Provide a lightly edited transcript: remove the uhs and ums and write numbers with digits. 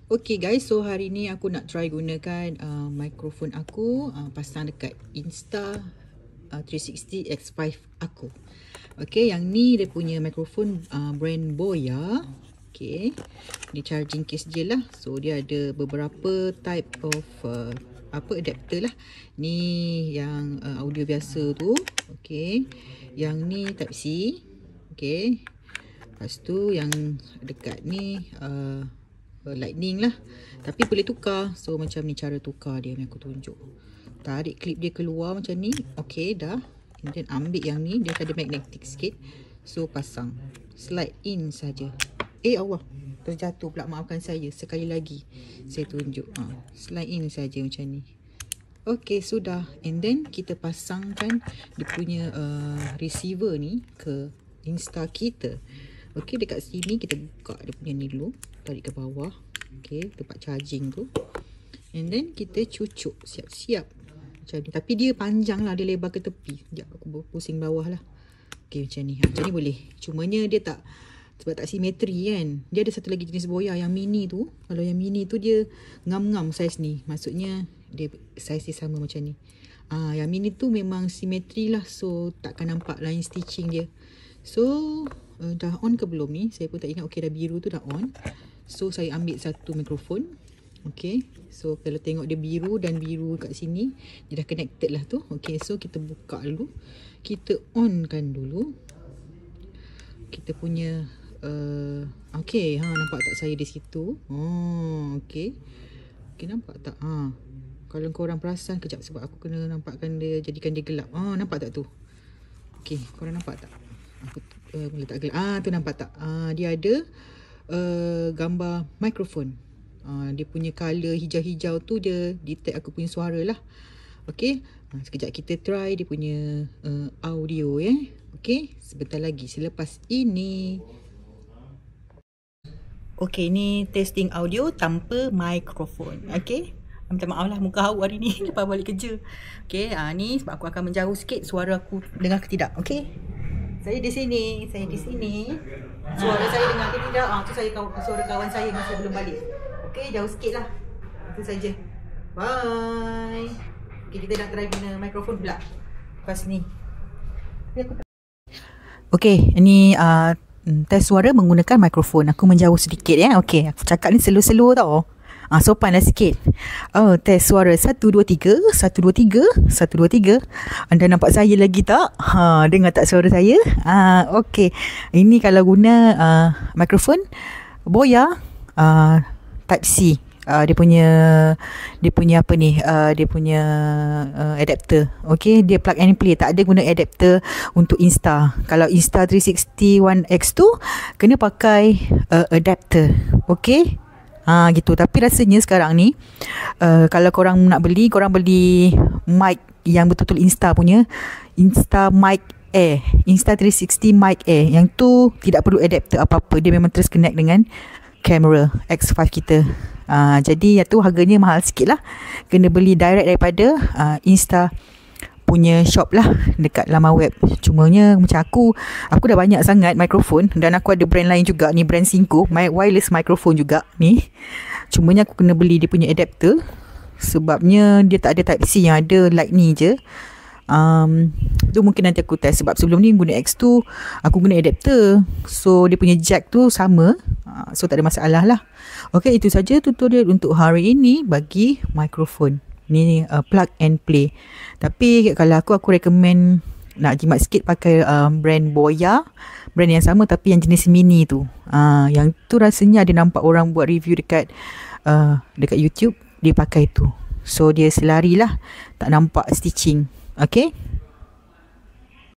Okay guys, so hari ni aku nak try gunakan mikrofon aku pasang dekat Insta 360 X5 aku. Okay, yang ni dia punya mikrofon brand Boya. Okay, ni charging case je lah. So dia ada beberapa type of adapter lah. Ni yang audio biasa tu. Okay, yang ni type C. Okay, lepas tu yang dekat ni lightning lah, tapi boleh tukar. So macam ni cara tukar dia yang aku tunjuk. Tarik klip dia keluar macam ni. Okay dah. And then ambil yang ni, dia ada magnetic sikit. So pasang, slide in saja. Allah, terjatuh pula, maafkan saya. Sekali lagi saya tunjuk, slide in saja macam ni. Okay, sudah. And then kita pasangkan dia punya receiver ni ke Insta kita. Okay, dekat sini kita buka dia punya ni dulu, tarik ke bawah. Okay, tempat charging tu. And then kita cucuk siap-siap macam ni. Tapi dia panjang lah, dia lebar ke tepi. Sekejap aku pusing bawah lah. Okay, macam ni. Macam ni boleh. Cumanya dia tak, sebab tak simetri kan. Dia ada satu lagi jenis Boya yang mini tu. Kalau yang mini tu dia ngam-ngam saiz ni. Maksudnya dia saiz dia sama macam ni. Yang mini tu memang simetri lah. So takkan nampak line stitching dia. So dah on ke belum ni? Saya pun tak ingat. Okay, dah biru tu dah on. So saya ambil satu mikrofon. Okay, so kalau tengok dia biru dan biru kat sini, dia dah connected lah tu. Okay, so kita buka dulu. Kita onkan dulu kita punya okay, nampak tak saya di situ? Okay. Okay, nampak tak? Kalau korang perasan, kejap sebab aku kena nampakkan dia, jadikan dia gelap. Nampak tak tu? Okay, korang nampak tak? Aku letak gelap. Tu nampak tak? Dia ada gambar mikrofon. Dia punya color hijau-hijau tu dia detect aku punya suara lah. Okay, sekejap kita try dia punya audio ya. Okay, sebentar lagi selepas ini. Okay, ni testing audio tanpa mikrofon. Okay, minta maaf lah muka hauk hari ni lepas balik kerja. Okay, ni sebab aku akan menjauh sikit, suara aku dengar ke tidak. Okay, saya di sini, suara saya dengar ke tidak? Tu saya suara kawan saya masa belum balik. Okay, jauh sikit lah. Itu saja. Bye. Okay, kita nak try guna mikrofon pula lepas ni. Okay, ini test suara menggunakan mikrofon. Aku menjauh sedikit ya. Okay, aku cakap ni slow-slow tau. Sopan lah sikit. Test suara 1, 2, 3. 1, 2, 3. 1, 2, 3. Anda nampak saya lagi tak? Dengar tak suara saya? Okay, ini kalau guna mikrofon Boya Type C. Dia punya apa ni? Dia punya adapter. Okay, dia plug and play. Tak ada guna adapter untuk Insta. Kalau Insta 360 One X tu kena pakai adapter. Okay, gitu. Tapi rasanya sekarang ni kalau korang nak beli, korang beli mic yang betul-betul Insta punya, Insta Mic Air, Insta 360 Mic Air. Yang tu tidak perlu adapter apa-apa. Dia memang terus connect dengan kamera X5 kita. Jadi tu harganya mahal sikit lah. Kena beli direct daripada Insta punya shop lah, dekat laman web. Cumanya macam aku dah banyak sangat mikrofon, dan aku ada brand lain juga ni, brand Synco, wireless microphone juga ni. Cumanya aku kena beli dia punya adapter sebabnya dia tak ada type C, yang ada lightning je. Tu mungkin nanti aku test, sebab sebelum ni guna X2 aku guna adapter, so dia punya jack tu sama, so tak ada masalah lah. Okay, itu saja tutorial untuk hari ini bagi mikrofon ni, plug and play. Tapi kalau aku recommend nak jimat sikit pakai brand Boya, brand yang sama tapi yang jenis mini tu. Yang tu rasanya ada nampak orang buat review dekat YouTube, dia pakai tu, so dia selari lah, tak nampak stitching. Okay.